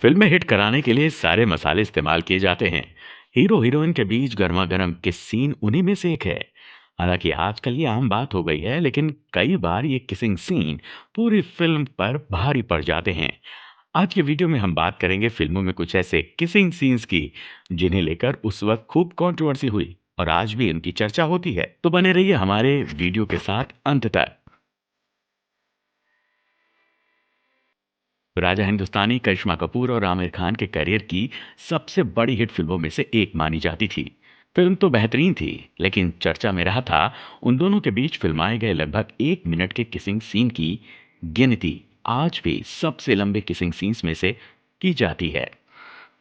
फिल्में हिट कराने के लिए सारे मसाले इस्तेमाल किए जाते हैं। हीरो हीरोइन के बीच गर्मा गर्म किस सीन उन्हीं में से एक है। हालांकि आजकल ये आम बात हो गई है, लेकिन कई बार ये किसिंग सीन पूरी फिल्म पर भारी पड़ जाते हैं। आज के वीडियो में हम बात करेंगे फिल्मों में कुछ ऐसे किसिंग सीन्स की जिन्हें लेकर उस वक्त खूब कंट्रोवर्सी हुई और आज भी उनकी चर्चा होती है। तो बने रहिए हमारे वीडियो के साथ अंत तक। राजा हिंदुस्तानी करिश्मा कपूर और आमिर खान के करियर की सबसे बड़ी हिट फिल्मों में से एक मानी जाती थी। फिल्म तो बेहतरीन थी, लेकिन चर्चा में रहा था उन दोनों के बीच फिल्माए गए लगभग 1 मिनट के किसिंग सीन की गिनती आज भी सबसे लंबे किसिंग सीन्स में से की जाती है।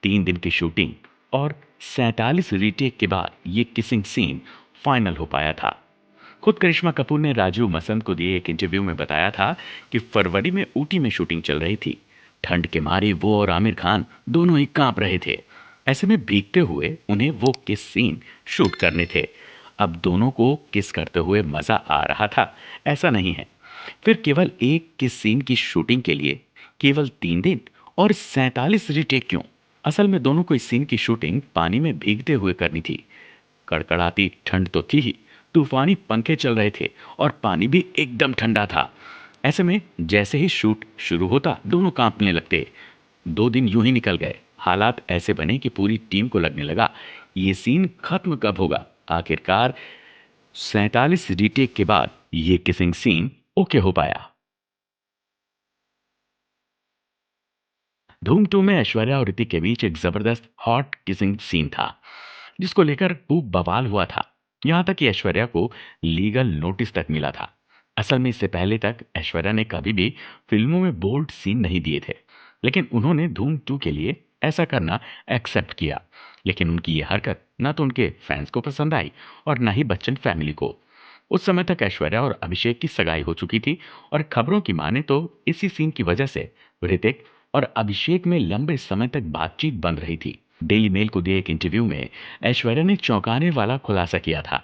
3 दिन की शूटिंग और 47 रीटेक के बाद ये किसिंग सीन फाइनल हो पाया था। खुद करिश्मा कपूर ने राजू मसंद को दिए एक इंटरव्यू में बताया था कि फरवरी में ऊटी में शूटिंग चल रही थी। ठंड के मारे वो और आमिर खान दोनों ही कांप रहे थे। ऐसे में भीगते हुए उन्हें वो किस सीन शूट करने थे। अब दोनों को किस करते हुए मजा आ रहा था, ऐसा नहीं है। फिर केवल एक किस सीन की शूटिंग के लिए केवल 3 दिन और 47 रीटेक क्यों? असल में दोनों को इस सीन की शूटिंग पानी में भीगते हुए करनी थी। कड़कड़ाती ठंड तो थी ही, तूफानी पंखे चल रहे थे और पानी भी एकदम ठंडा था। ऐसे में जैसे ही शूट शुरू होता दोनों कांपने लगते। 2 दिन यूं ही निकल गए। हालात ऐसे बने कि पूरी टीम को लगने लगा ये सीन खत्म कब होगा। आखिरकार 47 रीटेक के बाद ये किसिंग सीन ओके हो पाया। धूम 2 में ऐश्वर्या और ऋतिक के बीच एक जबरदस्त हॉट किसिंग सीन था, जिसको लेकर खूब बवाल हुआ था। यहां तक कि ऐश्वर्या को लीगल नोटिस तक मिला था। असल में इससे पहले तक ऐश्वर्या ने कभी भी फिल्मों में बोल्ड सीन नहीं दिए थे, लेकिन उन्होंने धूम 2 के लिए ऐसा करना एक्सेप्ट किया। लेकिन उनकी ये हरकत ना तो उनके फैंस को पसंद आई और ना ही बच्चन फैमिली को। उस समय तक ऐश्वर्या और अभिषेक की सगाई हो चुकी थी और खबरों की माने तो इसी सीन की वजह से ऋतिक और अभिषेक में लंबे समय तक बातचीत बंद रही थी। डेली मेल को दिए एक इंटरव्यू में ऐश्वर्या ने चौंकाने वाला खुलासा किया था।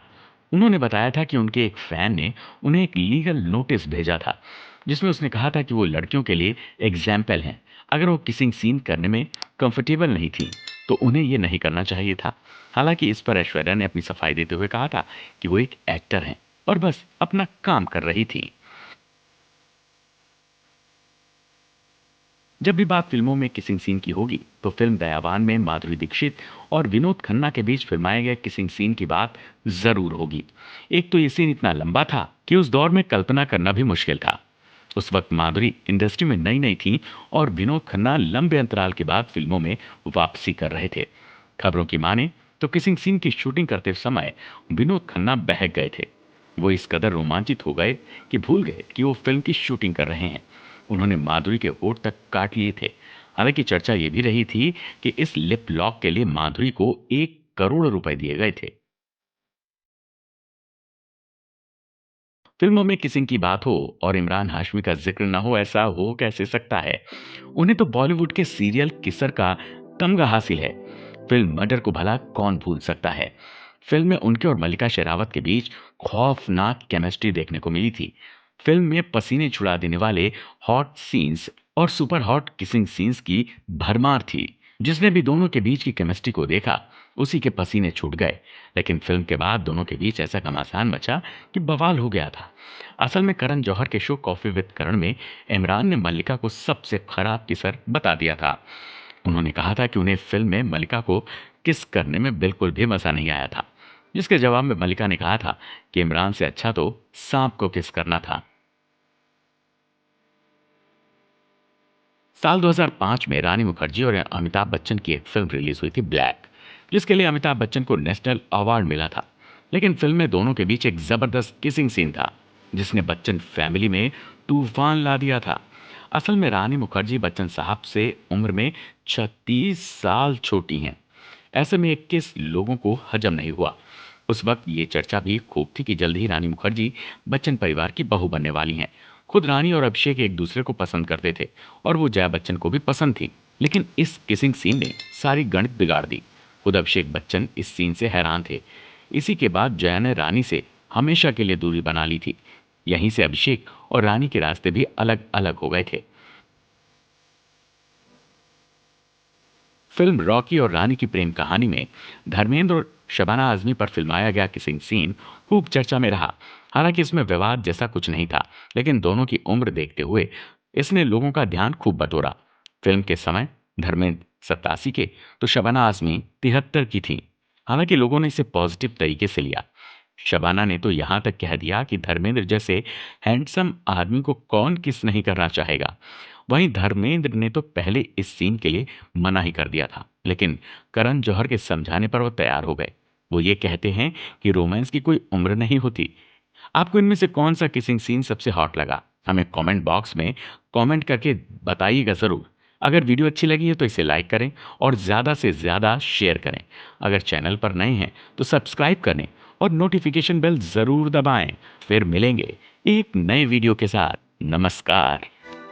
उन्होंने बताया था कि उनके एक फैन ने उन्हें एक लीगल नोटिस भेजा था, जिसमें उसने कहा था कि वो लड़कियों के लिए एग्जाम्पल हैं। अगर वो किसिंग सीन करने में कंफर्टेबल नहीं थी तो उन्हें ये नहीं करना चाहिए था। हालांकि इस पर ऐश्वर्या ने अपनी सफाई देते हुए कहा था कि वो एक एक्टर हैं और बस अपना काम कर रही थी। जब भी बात फिल्मों में किसिंग सीन की होगी तो फिल्म दयावान में माधुरी दीक्षित और विनोद खन्ना के बीच फिल्माए गए किसिंग सीन की बात जरूर होगी। एक तो ये सीन इतना लंबा था कि उस दौर में कल्पना करना भी मुश्किल था। उस वक्त माधुरी इंडस्ट्री में नई नई थी और विनोद खन्ना लंबे अंतराल के बाद फिल्मों में वापसी कर रहे थे। खबरों की माने तो किसिंग सीन की शूटिंग करते समय विनोद खन्ना बहक गए थे। वो इस कदर रोमांचित हो गए कि भूल गए कि वो फिल्म की शूटिंग कर रहे हैं। उन्होंने माधुरी के होठ तक काट लिए थे। हालांकि चर्चा ये भी रही थी कि इस लिप लॉक के लिए माधुरी को 1 करोड़ रुपए दिए गए थे। फिल्मों में किसिंग की बात हो और इमरान हाशमी का जिक्र न हो, ऐसा हो कैसे सकता है? उन्हें तो बॉलीवुड के सीरियल किसर का तमगा हासिल है। फिल्म मर्डर को भला कौन भूल सकता है? फिल्म में उनके और मल्लिका शेरावत के बीच खौफनाक केमिस्ट्री देखने को मिली थी। फिल्म में पसीने छुड़ा देने वाले हॉट सीन्स और सुपर हॉट किसिंग सीन्स की भरमार थी। जिसने भी दोनों के बीच की केमिस्ट्री को देखा उसी के पसीने छूट गए। लेकिन फिल्म के बाद दोनों के बीच ऐसा घमासान मचा कि बवाल हो गया था। असल में करण जौहर के शो कॉफी विद करण में इमरान ने मल्लिका को सबसे खराब किसर बता दिया था। उन्होंने कहा था कि उन्हें फिल्म में मल्लिका को किस करने में बिल्कुल भी मजा नहीं आया था। जिसके जवाब में मल्लिका ने कहा था कि इमरान से अच्छा तो सांप को किस करना था। साल 2005 में रानी मुखर्जी और अमिताभ बच्चन की एक फिल्म रिलीज हुई थी, ब्लैक, जिसके लिए अमिताभ बच्चन को नेशनल अवार्ड मिला था। लेकिन फिल्म में दोनों के बीच एक जबरदस्त किसिंग सीन था, जिसने बच्चन फैमिली में तूफान ला दिया था। असल में रानी मुखर्जी बच्चन साहब से उम्र में 36 साल छोटी हैं। ऐसे में 21 लोगों को हजम नहीं हुआ। उस वक्त ये चर्चा भी खूब थी कि जल्द ही रानी मुखर्जी बच्चन परिवार की बहू बनने वाली हैं। खुद रानी और अभिषेक एक दूसरे को पसंद करते थे और वो जया बच्चन को भी पसंद थी। लेकिन इस किसिंग सीन ने सारी गणित बिगाड़ दी। खुद अभिषेक बच्चन इस सीन से हैरान थे। इसी के बाद जया ने रानी से हमेशा के लिए दूरी बना ली थी। यहीं से अभिषेक और रानी के रास्ते भी अलग अलग हो गए थे। फिल्म रॉकी और रानी की प्रेम कहानी में धर्मेंद्र और शबाना आजमी पर फिल्माया गया किसिंग सीन खूब चर्चा में रहा। हालांकि इसमें विवाद जैसा कुछ नहीं था, लेकिन दोनों की उम्र देखते हुए इसने लोगों का ध्यान खूब बटोरा। फिल्म के समय धर्मेंद्र 87 के तो शबाना आजमी 73 की थी। हालांकि लोगों ने इसे पॉजिटिव तरीके से लिया। शबाना ने तो यहां तक कह दिया कि धर्मेंद्र जैसे हैंडसम आदमी को कौन किस नहीं करना चाहेगा। वहीं धर्मेंद्र ने तो पहले इस सीन के लिए मना ही कर दिया था, लेकिन करण जौहर के समझाने पर वो तैयार हो गए। वो ये कहते हैं कि रोमांस की कोई उम्र नहीं होती। आपको इनमें से कौन सा किसिंग सीन सबसे हॉट लगा? हमें कमेंट बॉक्स में कमेंट करके बताइएगा ज़रूर। अगर वीडियो अच्छी लगी है तो इसे लाइक करें और ज़्यादा से ज़्यादा शेयर करें। अगर चैनल पर नए हैं तो सब्सक्राइब करें और नोटिफिकेशन बेल ज़रूर दबाएं। फिर मिलेंगे एक नए वीडियो के साथ। नमस्कार।